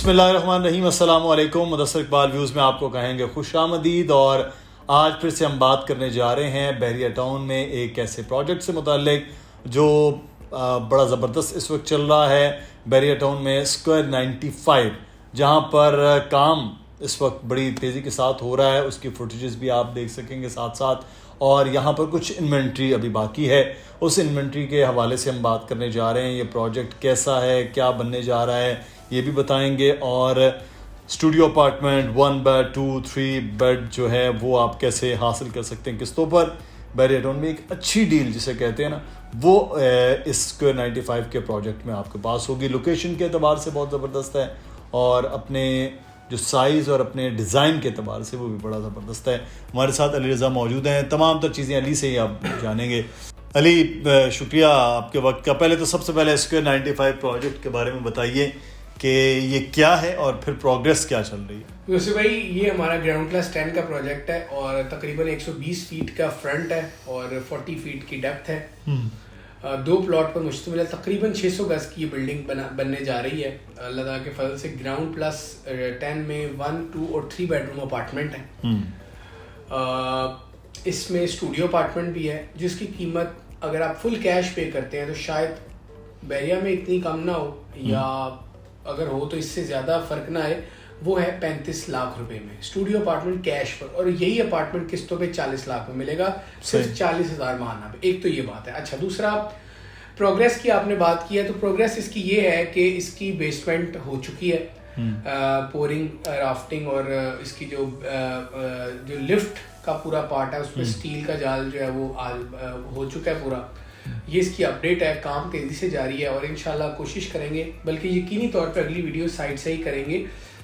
बिस्मिल्लाहिर्रहमानिर्रहीम, अस्सलाम वालेकुम। मुदस्सिर इकबाल व्यूज़ में आपको कहेंगे खुशामदीद। और आज फिर से हम बात करने जा रहे हैं बहरिया टाउन में एक ऐसे प्रोजेक्ट से मुताल्लिक जो बड़ा ज़बरदस्त इस वक्त चल रहा है बहरिया टाउन में स्क्वायर 95, जहां पर काम इस वक्त बड़ी तेज़ी के साथ हो रहा है। उसकी फुटेजेस भी आप देख सकेंगे साथ साथ, और यहाँ पर कुछ इन्वेंट्री अभी बाकी है। उस इन्वेंट्री के हवाले से हम बात करने जा रहे हैं। ये प्रोजेक्ट कैसा है, क्या बनने जा रहा है, ये भी बताएंगे। और स्टूडियो अपार्टमेंट 1 बेड 2 3 बेड जो है वो आप कैसे हासिल कर सकते हैं किस्तों पर। बहरिया टाउन में एक अच्छी डील जिसे कहते हैं ना, वो इस स्क्वायर 95 के प्रोजेक्ट में आपके पास होगी। लोकेशन के अतबार से बहुत ज़बरदस्त है, और अपने जो साइज़ और अपने डिज़ाइन के अतबार से वो भी बड़ा ज़बरदस्त है। हमारे साथ अली रज़ा मौजूद हैं। तमाम तर चीज़ें अली से ही आप जानेंगे। अली, शुक्रिया आपके वक्त का। पहले तो सबसे पहले स्क्वायर 95 प्रोजेक्ट के बारे में बताइए कि ये क्या है और फिर प्रोग्रेस क्या चल रही है। वैसे भाई, ये हमारा ग्राउंड क्लास 10 का प्रोजेक्ट है और तकरीबन 120 फीट का फ्रंट है और 40 फीट की डेप्थ है। 2 प्लॉट पर मुश्तमिल है। तकरीबन 600 गज की ये बिल्डिंग बनने जा रही है अल्लाह ताला के फजल से। ग्राउंड प्लस 10 में 1, 2 और 3 बेडरूम अपार्टमेंट है। इसमें स्टूडियो अपार्टमेंट भी है जिसकी कीमत अगर आप फुल कैश पे करते हैं तो शायद बहरिया में इतनी कम ना हो, या अगर हो तो इससे ज़्यादा फ़र्क ना आए। वो है 35 लाख रुपए में स्टूडियो अपार्टमेंट कैश पर, और यही अपार्टमेंट किस्तों पे 40 लाख में मिलेगा, सिर्फ 40,000 माहाना पे। एक तो ये बात है। अच्छा, दूसरा, प्रोग्रेस की आपने बात की है, तो प्रोग्रेस इसकी ये है कि इसकी बेसमेंट हो चुकी है, पोरिंग, राफ्टिंग, और इसकी जो लिफ्ट का पूरा पार्ट है उस पर स्टील का जाल जो है वो हो चुका है पूरा। ये इसकी अपडेट है। काम तेज़ी से जारी है और इंशाल्लाह कोशिश करेंगे, बल्कि यकीनी तौर पर अगली वीडियो साइट से ही करेंगे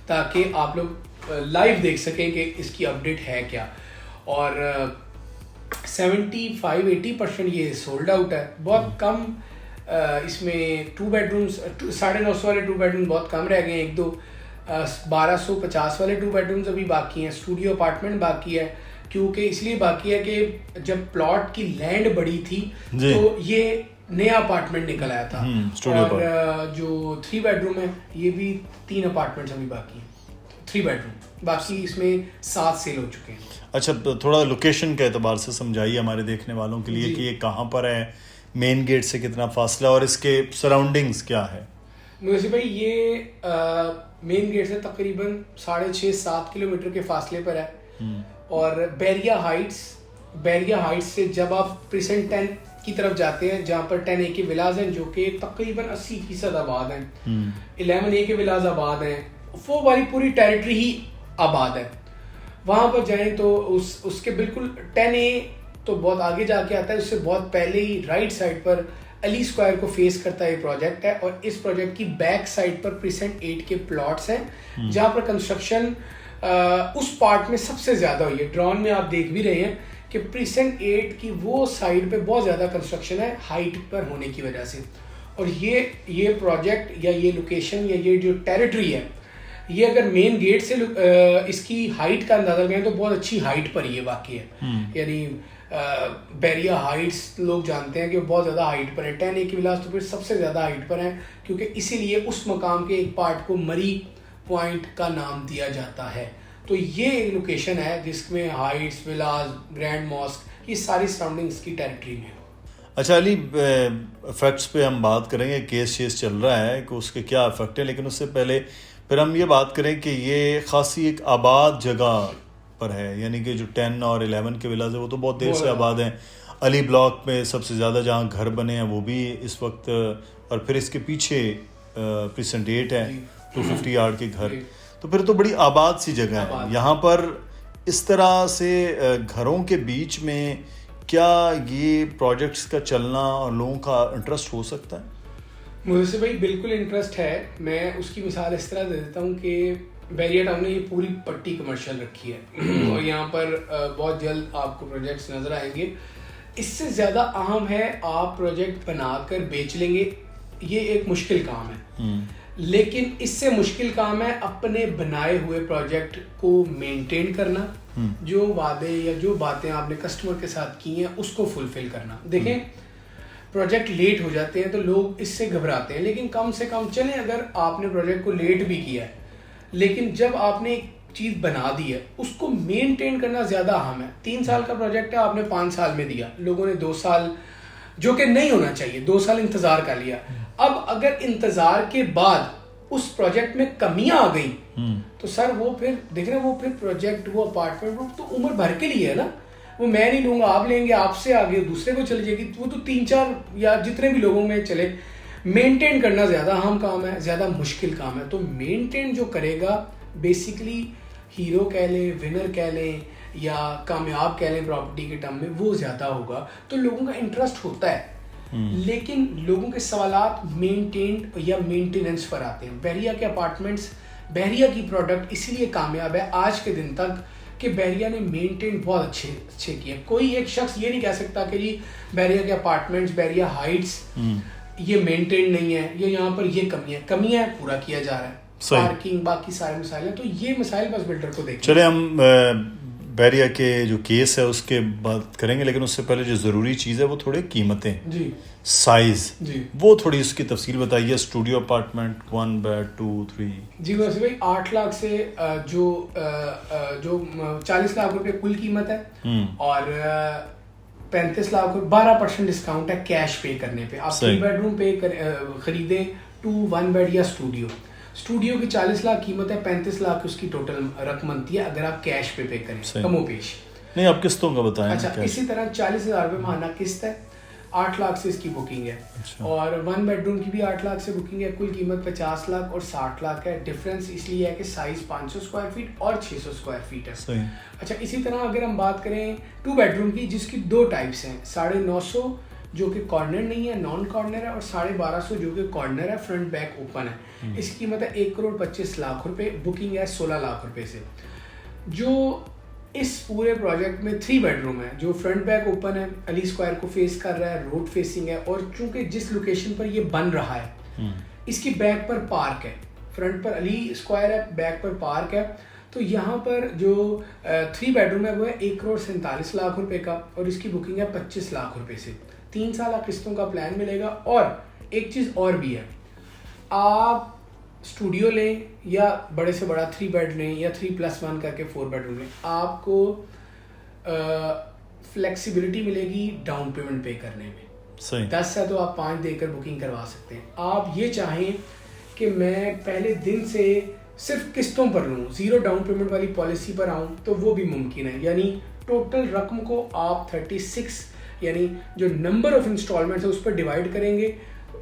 ताकि आप लोग लाइव देख सकें कि इसकी अपडेट है क्या। और 75-80% ये सोल्ड आउट है। बहुत कम इसमें 2 बेडरूम्स, 950 वाले 2 बेडरूम बहुत कम रह गए हैं। 1-2 1250 वाले 2 बेडरूम्स अभी बाकी हैं। स्टूडियो अपार्टमेंट बाकी है, क्योंकि इसलिए बाकी है कि जब प्लॉट की लैंड बड़ी थी तो ये नया अपार्टमेंट निकल आया था। और जो 3 बेडरूम है, ये भी 3 अपार्टमेंट्स अभी बाकी हैं। 3 बेडरूम बाकी, इसमें 7 सेल हो चुके हैं। अच्छा, तो थोड़ा लोकेशन के एतबार से समझाइए हमारे देखने वालों के लिए कि ये कहाँ पर है, मेन गेट से कितना फासला, और इसके सराउंडिंग्स क्या है। वैसे भाई, ये मेन गेट से तकरीबन 6.5-7 किलोमीटर के फासले पर है। और बैरिया हाइट्स से जब आप प्रिसेंट 10 की तरफ जाते हैं, जहाँ पर 10A के विलाज हैं जो कि तकरीबन 80% आबाद हैं, 11A के विलाज आबाद हैं, वो वाली पूरी टेरिटरी ही आबाद है। वहाँ पर जाएं तो उसके बिल्कुल 10A तो बहुत आगे जाके आता है, उससे बहुत पहले ही राइट साइड पर अली स्क्वायर को फेस करता है ये प्रोजेक्ट है। और इस प्रोजेक्ट की बैक साइड पर प्रिसेंट 8 के प्लॉट्स हैं जहाँ पर कंस्ट्रक्शन उस पार्ट में सबसे ज़्यादा हुई है। ड्रोन में आप देख भी रहे हैं कि प्रीसेंट 8 की वो साइड पे बहुत ज़्यादा कंस्ट्रक्शन है हाइट पर होने की वजह से। और ये प्रोजेक्ट या ये लोकेशन या ये जो टेरिटरी है, ये अगर मेन गेट से इसकी हाइट का अंदाज़ा लगाएं तो बहुत अच्छी हाइट पर ये वाकई है। यानी बैरिया हाइट्स लोग जानते हैं कि बहुत ज़्यादा हाइट पर है। 10A के विलास तो फिर सबसे ज़्यादा हाइट पर है, क्योंकि इसीलिए उस मकाम के एक पार्ट को मरी पॉइंट का नाम दिया जाता है। तो ये एक लोकेशन है जिसमें हाइट्स, विलास, ग्रैंड मॉस्क, ये सारी सराउंडिंग्स की टेरिटरी में। अच्छा अली, इफेक्ट्स पे हम बात करेंगे। केस चल रहा है कि उसके क्या इफेक्ट है, लेकिन उससे पहले फिर हम ये बात करें कि ये खासी एक आबाद जगह पर है। यानी कि जो 10 और 11 के विलास है वो तो बहुत देर से आबाद हैं। अली ब्लॉक में सबसे ज़्यादा जहाँ घर बने हैं वो भी इस वक्त, और फिर इसके पीछे प्रीसेंट 8 है 250 यार्ड के घर। तो फिर तो बड़ी आबाद सी जगह है। यहाँ पर इस तरह से घरों के बीच में क्या ये प्रोजेक्ट्स का चलना और लोगों का इंटरेस्ट हो सकता है? मुझे से भाई बिल्कुल इंटरेस्ट है। मैं उसकी मिसाल इस तरह दे देता हूँ कि बहरिया टाउन ने ये पूरी पट्टी कमर्शियल रखी है और यहाँ पर बहुत जल्द आपको प्रोजेक्ट्स नज़र आएंगे। इससे ज़्यादा अहम है आप प्रोजेक्ट बनाकर बेच लेंगे, ये एक मुश्किल काम है। लेकिन इससे मुश्किल काम है अपने बनाए हुए प्रोजेक्ट को मेंटेन करना, जो वादे या जो बातें आपने कस्टमर के साथ की हैं उसको फुलफिल करना। देखें, प्रोजेक्ट लेट हो जाते हैं तो लोग इससे घबराते हैं, लेकिन कम से कम चलें, अगर आपने प्रोजेक्ट को लेट भी किया है लेकिन जब आपने एक चीज़ बना दी है उसको मेंटेन करना ज़्यादा अहम है। 3 साल का प्रोजेक्ट है, आपने 5 साल में दिया, लोगों ने 2 साल, जो कि नहीं होना चाहिए, 2 साल इंतज़ार कर लिया। अब अगर इंतज़ार के बाद उस प्रोजेक्ट में कमियां आ गई तो सर वो फिर देख रहे हैं, वो फिर प्रोजेक्ट, वो अपार्टमेंट, वो तो उम्र भर के लिए है ना। वो मैं नहीं लूंगा, आप लेंगे, आपसे आगे दूसरे को चली जाएगी, वो तो 3-4 या जितने भी लोगों में चले। मेंटेन करना ज़्यादा अहम काम है, ज़्यादा मुश्किल काम है। तो मेंटेन जो करेगा बेसिकली हीरो कह लें, विनर कह लें या कामयाब कह लें प्रॉपर्टी के टर्म में, वो ज़्यादा होगा। तो लोगों का इंटरेस्ट होता है, लेकिन लोगों के सवालात मेंटेन या मेंटेनेंस पर आते हैं। बहरिया के अपार्टमेंट्स, बहरिया की प्रोडक्ट इसीलिए कामयाब है आज के दिन तक कि बहरिया ने मेंटेन बहुत अच्छे किए। कोई एक शख्स ये नहीं कह सकता कि जी बहरिया के अपार्टमेंट्स, बहरिया हाइट्स ये मेंटेन नहीं है, ये यहाँ पर ये कमियां है, पूरा किया जा रहा है। पार्किंग, बाकी सारे मसाइल हैं, तो ये मसाइल बस बिल्डर को देखिए। चले हम बहरिया के जो केस है उसके बात करेंगे, लेकिन उससे पहले जो ज़रूरी चीज़ है वो थोड़े कीमतें जी, साइज जी, वो थोड़ी उसकी तफसील बताइए। स्टूडियो अपार्टमेंट 1 बेड 2 3 जी वैसे भाई 8 लाख से जो 40 लाख रुपए कुल कीमत है और 35 लाख 12% डिस्काउंट है कैश पे करने पे। आप 3 बेडरूम पे खरीदे 2 1 बेड या स्टूडियो की 40 लाख कीमत है, 35 लाख उसकी टोटल रकम बनती है अगर आप कैश पे करें, कमो पेश। नहीं, आप किस्तों का बताएं। अच्छा, इसी तरह 40,000 रुपये माहाना किस्त है, 8 लाख से इसकी बुकिंग है। अच्छा। और 1 बेडरूम की भी 8 लाख से बुकिंग है, कुल कीमत 50 लाख और 60 लाख है। डिफरेंस इसलिए है कि साइज 500 स्क्वायर फीट और 600 स्क्वायर फीट है। सही। अच्छा, इसी तरह अगर हम बात करें 2 बेडरूम की, जिसकी 2 टाइप्स हैं, 950 जो कि कॉर्नर नहीं है, नॉन कॉर्नर है, और 1250 जो कि कॉर्नर है, फ्रंट बैक ओपन है। इसकी कीमत है 1,25 लाख रुपए, बुकिंग है 16 लाख रुपए से। जो इस पूरे प्रोजेक्ट में 3 बेडरूम है, जो फ्रंट बैक ओपन है, अली स्क्वायर को फेस कर रहा है, रोड फेसिंग है, और चूंकि जिस लोकेशन पर ये बन रहा है इसकी बैक पर पार्क है, फ्रंट पर अली स्क्वायर है, बैक पर पार्क है। तो यहाँ पर जो 3 बेडरूम है वो है 1,47 लाख रुपए का और इसकी बुकिंग है 25 लाख रुपए से। 3 साल किस्तों का प्लान मिलेगा। और एक चीज़ और भी है, आप स्टूडियो लें या बड़े से बड़ा 3 बेड लें या 3+1 करके 4 बेडरूम लें, आपको फ्लेक्सिबिलिटी मिलेगी डाउन पेमेंट पे करने में। सही। 10 है तो आप 5 देकर बुकिंग करवा सकते हैं। आप ये चाहें कि मैं पहले दिन से सिर्फ किस्तों पर लूँ, 0 डाउन पेमेंट वाली पॉलिसी पर आऊँ, तो वो भी मुमकिन है। यानी टोटल रकम को आप 36 यानी जो नंबर ऑफ इंस्टॉलमेंट्स है उस पर डिवाइड करेंगे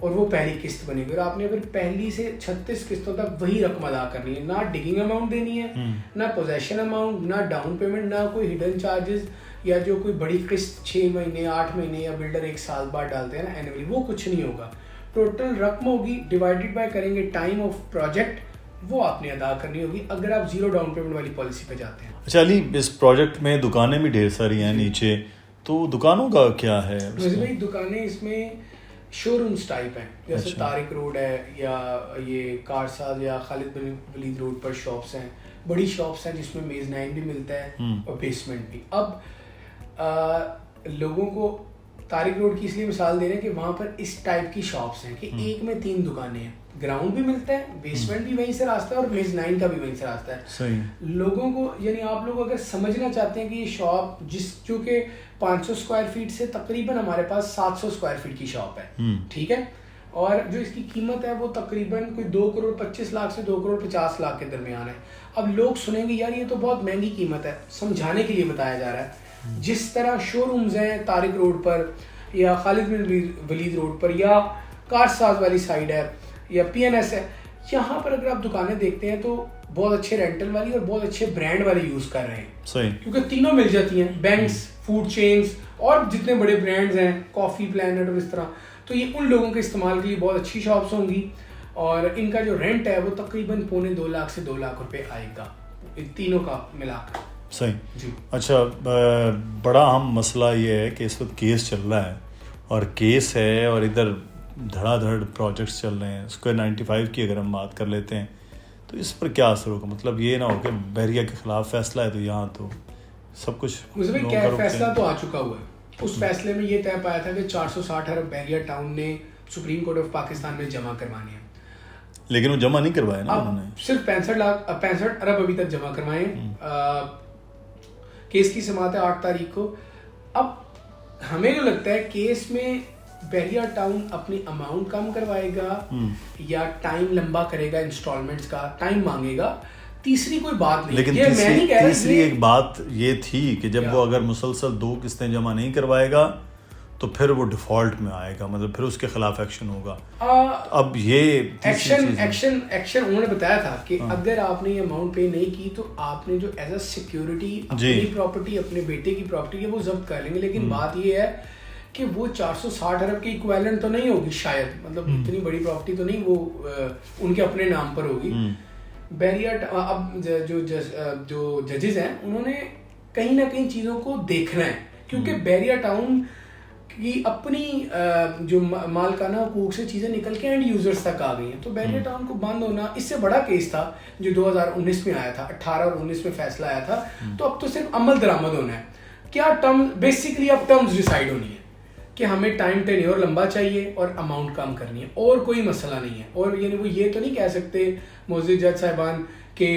और वो पहली किस्त बनेगी। और आपने फिर पहली से 36 किस्तों तक वही रकम अदा करनी है, ना डिगिंग अमाउंट देनी है, ना पोजेशन अमाउंट, ना डाउन पेमेंट, ना कोई हिडन चार्जेस या जो कोई बड़ी किस्त 6 महीने 8 महीने या बिल्डर 1 साल बाद डालते हैं ना एनुअली, वो कुछ नहीं होगा। टोटल रकम होगी, डिवाइडेड बाय करेंगे टाइम ऑफ प्रोजेक्ट, वो आपने अदा करनी होगी अगर आप 0 डाउन पेमेंट वाली पॉलिसी पे जाते हैं। अच्छा अली, इस प्रोजेक्ट में दुकानें भी ढेर सारी हैं नीचे, तो दुकानों का क्या है? वैसे भाई दुकानें इसमें शोरूम्स टाइप हैं, जैसे अच्छा। तारिक रोड है या ये कारसाज या खालिद बिन वलीद रोड पर शॉप्स हैं, बड़ी शॉप्स हैं जिसमें मेज़नाइन भी मिलता है और बेसमेंट भी। अब लोगों को तारिक रोड की इसलिए मिसाल दे रहे हैं कि वहाँ पर इस टाइप की शॉप्स हैं कि एक में 3 दुकानें हैं, ग्राउंड भी मिलता है, बेसमेंट भी वहीं से रास्ता है और मेज़नाइन का भी वहीं से रास्ता है। सही। लोगों को यानी आप लोग अगर समझना चाहते हैं कि ये शॉप जो कि 500 स्क्वायर फीट से तकरीबन हमारे पास 700 स्क्वायर फीट की शॉप है, ठीक है, और जो इसकी कीमत है वो तकरीबन कोई 2,25 लाख से 2,50 लाख के दरमियान है। अब लोग सुनेंगे यार ये तो बहुत महंगी कीमत है, समझाने के लिए बताया जा रहा है। जिस तरह शोरूम्स हैं तारिक रोड पर या खालिद बिन वलीद रोड पर या कारसाज वाली साइड है या PNS है, यहाँ पर अगर आप दुकानें देखते हैं तो बहुत अच्छे रेंटल वाली और बहुत अच्छे ब्रांड वाले यूज़ कर रहे हैं। सही। क्योंकि तीनों मिल जाती हैं, बैंक्स, फूड चेन्स और जितने बड़े ब्रांड्स हैं, कॉफ़ी प्लानट और इस तरह, तो ये उन लोगों के इस्तेमाल के लिए बहुत अच्छी शॉप्स होंगी और इनका जो रेंट है वो तकरीबन 2.25 लाख से 2 लाख रुपए आएगा, इन तीनों का मिलाकर। सही जी। अच्छा, बड़ा अहम मसला ये है कि इस वक्त केस चल रहा है और केस है और इधर धड़ाधड़ प्रोजेक्ट्स चल रहे हैं। स्क्वायर 95 की अगर हम बात कर लेते हैं तो इस पर क्या असर होगा? मतलब ये ना हो कि बहरिया के खिलाफ फैसला है तो यहाँ तो सब कुछ मुझे भाई क्या फैसला तो आ चुका हुआ है। उस फैसले में ये तय पाया था कि 460 अरब बहरिया टाउन ने सुप्रीम कोर्ट ऑफ पाकिस्तान में जमा करवाने हैं। लेकिन वो जमा नहीं करवाया ना अब उन्होंने। सिर्फ 65 अरब अभी तक जमा करवाए। केस की समाअत है 8 तारीख को। अब हमें जो लगता है केस में बहरिया टाउन अपनी अमाउंट कम करवाएगा या टाइम लंबा करेगा, इंस्टॉलमेंट्स का टाइम मांगेगा, तीसरी कोई बात नहीं। लेकिन ये मैं नहीं कह रहा, तीसरी एक बात ये थी कि जब वो अगर मुसलसल 2 किस्तें जमा नहीं करवाएगा तो फिर वो डिफॉल्ट में आएगा, मतलब फिर उसके खिलाफ एक्शन होगा। अब ये एक्शन उन्होंने बताया था कि अगर आपने ये अमाउंट पे नहीं की तो आपने जो एज अ सिक्योरिटी अपनी प्रॉपर्टी, अपने बेटे की प्रॉपर्टी है वो जब्त कर लेंगे। लेकिन बात ये है कि वो 460 अरब की इक्विवेलेंट तो नहीं होगी शायद, मतलब इतनी बड़ी प्रॉपर्टी तो नहीं, वो उनके अपने नाम पर होगी। बहरिया अब जो जजेस हैं उन्होंने कहीं ना कहीं चीज़ों को देखना है, क्योंकि बहरिया टाउन की अपनी जो मालकाना हुकूक से चीज़ें निकल के एंड यूजर्स तक आ गई हैं। तो बहरिया टाउन को बंद होना, इससे बड़ा केस था जो 2019 में आया था, 18 और 19 में फैसला आया था। तो अब तो सिर्फ अमल दरामद होना है। क्या टर्म बेसिकली अब टर्म्स डिसाइड होनी है कि हमें टाइम टेन्योर लंबा चाहिए और अमाउंट कम करनी है, और कोई मसला नहीं है। और वो ये तो नहीं कह सकते मोअज़्ज़िज़ जज साहिबान के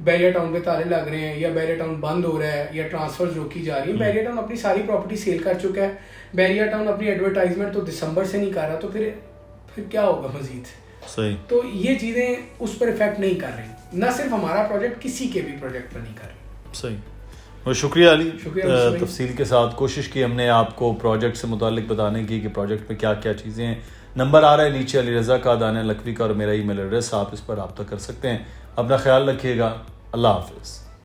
बहरिया टाउन पे ताले लग रहे हैं या बहरिया टाउन बंद हो रहा है या ट्रांसफर रोकी जा रही है। बहरिया टाउन अपनी सारी प्रॉपर्टी सेल कर चुका है। बहरिया टाउन अपनी एडवर्टाइजमेंट तो दिसंबर से नहीं कर रहा, तो फिर क्या होगा मजीद? सही। तो ये चीज़ें उस पर इफेक्ट नहीं कर रही, ना सिर्फ हमारा प्रोजेक्ट, किसी के भी प्रोजेक्ट पर नहीं कर रही। सही। और शुक्रिया अली, तफसील के साथ कोशिश की हमने आपको प्रोजेक्ट से मुतालिक बताने की कि प्रोजेक्ट में क्या क्या चीज़ें हैं। नंबर आ रहा है नीचे अली रज़ा का, दानिया लखवी का और मेरा ईमेल एड्रेस, आप इस पर रब्ता कर सकते हैं। अपना ख्याल रखिएगा। अल्लाह हाफिज़।